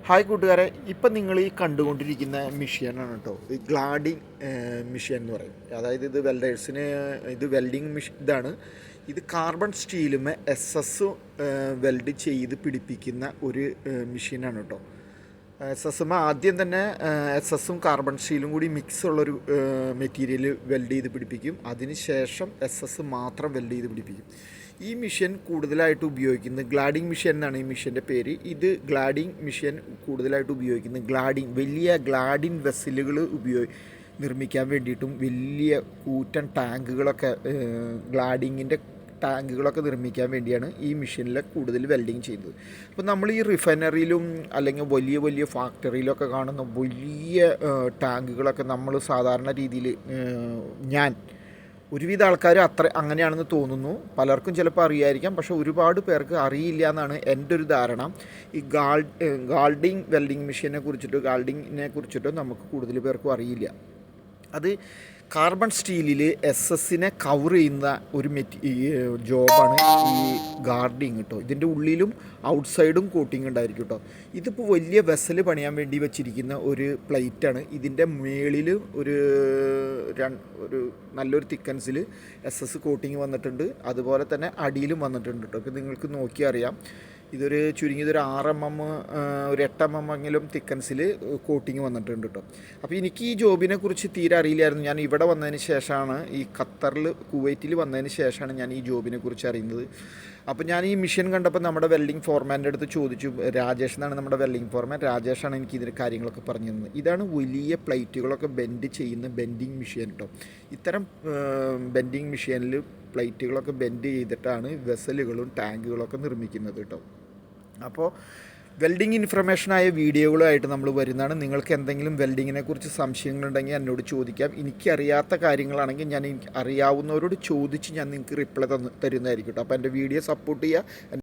Hi കൂട്ടുകാരെ, ഇപ്പം നിങ്ങൾ ഈ കണ്ടുകൊണ്ടിരിക്കുന്ന മെഷീനാണ് കേട്ടോ ഈ ഗ്ലാഡിങ് മെഷീൻ എന്ന് പറയും. അതായത് ഇത് വെൽഡേഴ്സിന് ഇത് വെൽഡിങ് മെഷീൻ ഇതാണ്. ഇത് കാർബൺ സ്റ്റീലുമേ എസ് വെൽഡ് ചെയ്ത് പിടിപ്പിക്കുന്ന ഒരു മെഷീനാണ് കേട്ടോ. ആദ്യം തന്നെ എസ്സും കാർബൺ സ്റ്റീലും കൂടി മിക്സ് ഉള്ളൊരു മെറ്റീരിയൽ വെൽഡ് ചെയ്ത് പിടിപ്പിക്കും. അതിന് ശേഷം മാത്രം വെൽഡ് ചെയ്ത് പിടിപ്പിക്കും. ഈ മെഷീൻ കൂടുതലായിട്ട് ഉപയോഗിക്കുന്നത് ഗ്ലാഡിങ് മെഷീൻ എന്നാണ് ഈ മെഷീൻ്റെ പേര്. ഇത് ഗ്ലാഡിങ് മെഷീൻ കൂടുതലായിട്ട് ഉപയോഗിക്കുന്നത് വലിയ ഗ്ലാഡിൻ വെസലുകൾ നിർമ്മിക്കാൻ വേണ്ടിയിട്ടും വലിയ കൂറ്റൻ ടാങ്കുകളൊക്കെ ഗ്ലാഡിങ്ങിൻ്റെ ടാങ്കുകളൊക്കെ നിർമ്മിക്കാൻ വേണ്ടിയാണ് ഈ മെഷീനിൽ കൂടുതൽ വെൽഡിങ് ചെയ്യുന്നത്. അപ്പോൾ നമ്മൾ ഈ റിഫൈനറിയിലും അല്ലെങ്കിൽ വലിയ വലിയ ഫാക്ടറിയിലൊക്കെ കാണുന്ന വലിയ ടാങ്കുകളൊക്കെ നമ്മൾ സാധാരണ രീതിയിൽ ഒരുവിധ ആൾക്കാർ അങ്ങനെയാണെന്ന് തോന്നുന്നു. പലർക്കും ചിലപ്പോൾ അറിയായിരിക്കാം, പക്ഷേ ഒരുപാട് പേർക്ക് അറിയില്ല എന്നാണ് എൻ്റെ ഒരു ധാരണ. ഈ ഗാൾഡിങ് വെൽഡിങ് മെഷീനെ കുറിച്ചിട്ടോ നമുക്ക് കൂടുതൽ പേർക്കും അറിയില്ല. അത് കാർബൺ സ്റ്റീലിൽ എസ്സിനെ കവർ ചെയ്യുന്ന ഒരു ജോബാണ് ഈ ഗാർഡിങ് കേട്ടോ. ഇതിൻ്റെ ഉള്ളിലും ഔട്ട്സൈഡും കോട്ടിങ് ഉണ്ടായിരിക്കും കേട്ടോ. ഇതിപ്പോൾ വലിയ വെസൽ പണിയാൻ വേണ്ടി വെച്ചിരിക്കുന്ന ഒരു പ്ലേറ്റാണ്. ഇതിൻ്റെ മേളിൽ ഒരു നല്ലൊരു തിക്കൻസിൽ കോട്ടിങ് വന്നിട്ടുണ്ട്. അതുപോലെ തന്നെ അടിയിലും വന്നിട്ടുണ്ട് കേട്ടോ. ഇപ്പോൾ നിങ്ങൾക്ക് നോക്കിയാൽ അറിയാം, ഇതൊരു ചുരുങ്ങിയതൊരു 6 mm ഒരു 8 mm എങ്കിലും തിക്കൻസിൽ കോട്ടിങ് വന്നിട്ടുണ്ട് കേട്ടോ. അപ്പോൾ എനിക്ക് ഈ ജോബിനെ കുറിച്ച് തീരെ അറിയില്ലായിരുന്നു. ഞാൻ ഇവിടെ വന്നതിന് ശേഷമാണ്, ഈ ഖത്തറിൽ കുവൈറ്റിൽ വന്നതിന് ശേഷമാണ് ഞാൻ ഈ ജോബിനെ കുറിച്ച് അറിയുന്നത്. അപ്പോൾ ഞാൻ ഈ മെഷീൻ കണ്ടപ്പോൾ നമ്മുടെ വെൽഡിങ് ഫോർമാൻ്റെ അടുത്ത് ചോദിച്ചു. രാജേഷ് എന്നാണ് നമ്മുടെ വെൽഡിങ് ഫോർമാൻ. രാജേഷാണ് എനിക്ക് ഇതിൻ്റെ കാര്യങ്ങളൊക്കെ പറഞ്ഞു തന്നത്. ഇതാണ് വലിയ പ്ലേറ്റുകളൊക്കെ ബെൻഡ് ചെയ്യുന്ന ബെൻഡിങ് മെഷീൻ കേട്ടോ. ഇത്തരം ബെൻഡിങ് മെഷീനിൽ പ്ലേറ്റുകളൊക്കെ ബെൻഡ് ചെയ്തിട്ടാണ് വെസലുകളും ടാങ്കുകളൊക്കെ നിർമ്മിക്കുന്നത് കേട്ടോ. അപ്പോൾ വെൽഡിങ് ഇൻഫർമേഷനായ വീഡിയോകളുമായിട്ട് നമ്മൾ വരുന്നതാണ്. നിങ്ങൾക്ക് എന്തെങ്കിലും വെൽഡിങ്ങിനെ കുറിച്ച് സംശയങ്ങളുണ്ടെങ്കിൽ എന്നോട് ചോദിക്കാം. എനിക്കറിയാത്ത കാര്യങ്ങളാണെങ്കിൽ ഞാൻ അറിയാവുന്നവരോട് ചോദിച്ച് ഞാൻ നിങ്ങൾക്ക് റിപ്ലൈ തരുന്നതായിരിക്കും കേട്ടോ. അപ്പോൾ എൻ്റെ വീഡിയോ സപ്പോർട്ട് ചെയ്യുക.